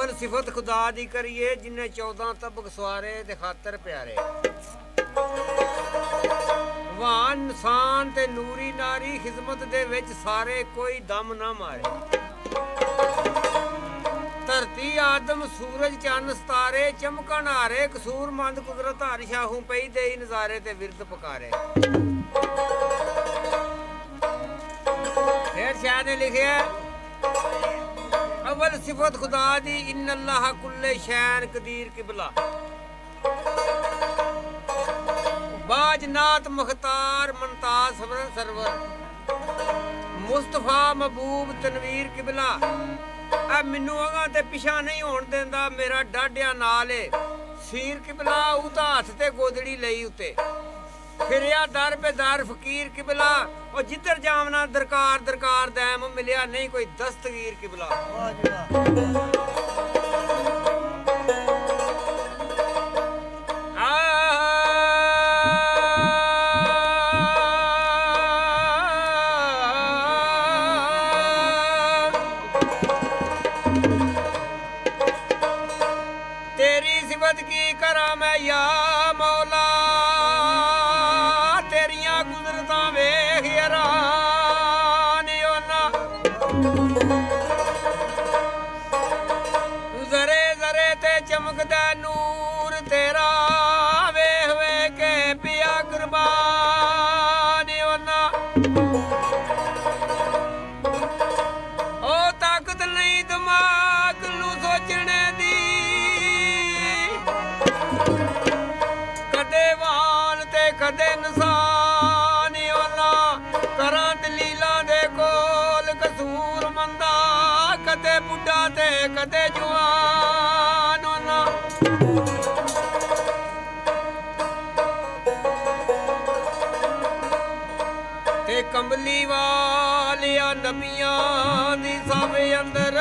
अव्वल सिफत खुदा दी करिए जिन्हें 14 तबक सवारे दे खातर प्यारे। वान इंसान ते नूरी नारी खिदमत दे विच सारे कोई दम ना मारे। धरती आदम सूरज चंद सितारे चमकन हारे कसूर मंद कुदरत हर शाहू पई दे नजारे ते विरद पकारे। फिर शाह ने लिखे अव्वल सिफत खुदा दी इन्नल्लाह कुल्ले शैन कदीर किबला। बाज नात मुख्तार मुमताज सरवर मुस्तफा महबूब तनवीर किबला। आ मैनू अगां ते पिछा नहीं होण देंदा मेरा डाढिया नाल है सीर किबला। उता हथ ते गोदड़ी लई उते फिरिया दर पे दर फकीर किबला। और जिधर जावना दरकार दरकार दैम मिलिया नहीं कोई दस्तगीर किबला। तेरी सिफत की करा मैं या मौला तेरिया गुजरता वेख हैरान होना। जरे जरे ते चमकदा नूर तेरा वेख वेख के पिया कुर्बान होना। ओ ताकत नहीं दिमाग नू सोचने दी कदे वाल ते कदे निशान होना। करा दलीला दे कोल कसूर मंदा कदे बुढ़ा ते कदे जवान होना। ते कंबली वालिया नबियां दी सब अंदर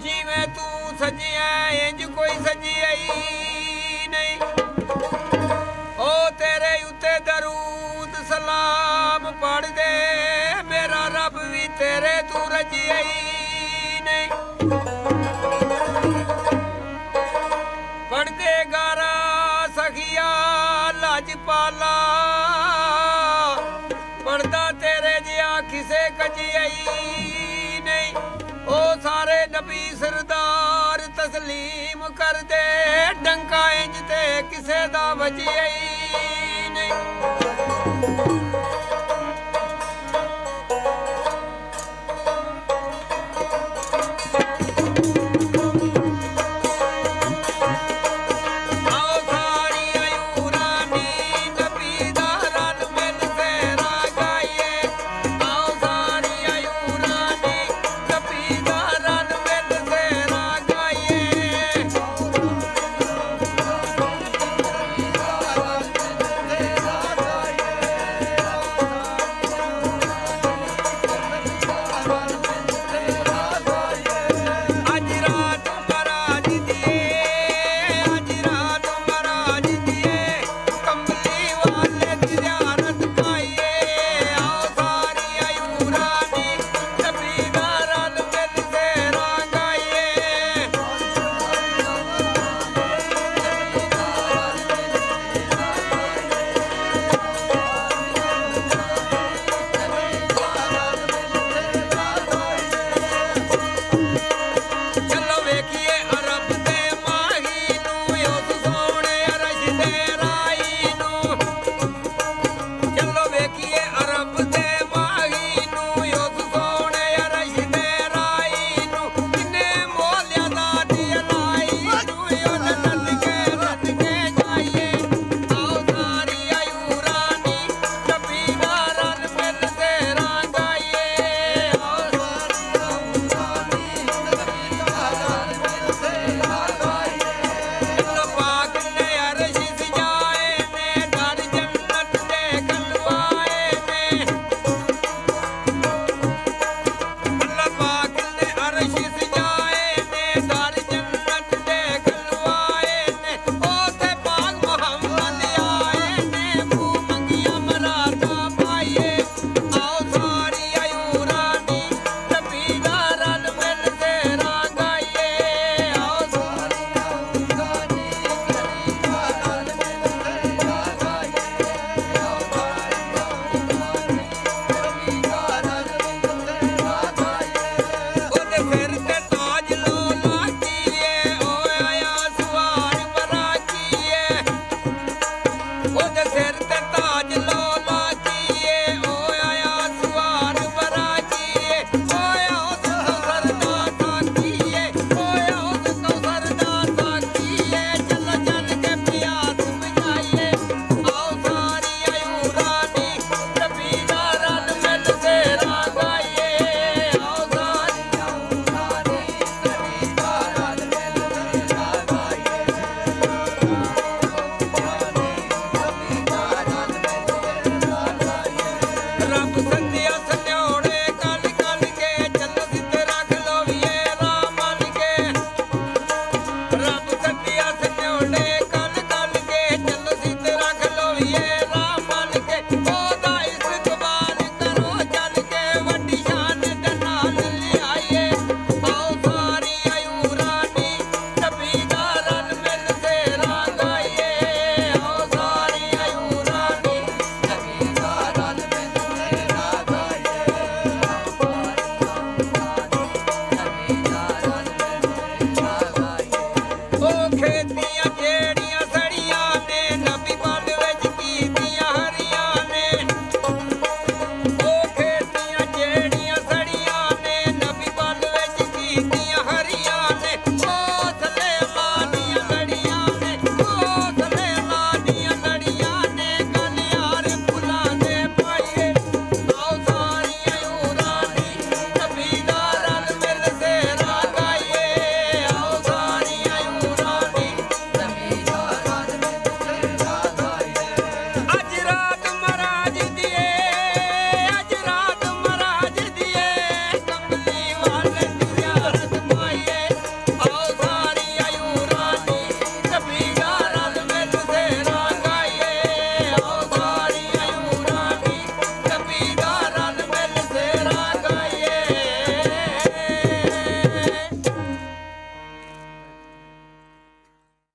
जिवें तू सजिया इंज कोई सजियाई नहीं। ओ तेरे उत्ते दरूद सलाम पढ़ दे मेरा रब भी तेरे तू रजियाई नहीं। पढ़ दे गारा सखिया लाजपाला पढ़दा तेरे जिया किसे कजियाई नहीं। ओ सारे नबी सरदार तस्लीम कर दे डंका इंज ते किसे दा वजिया ही नहीं।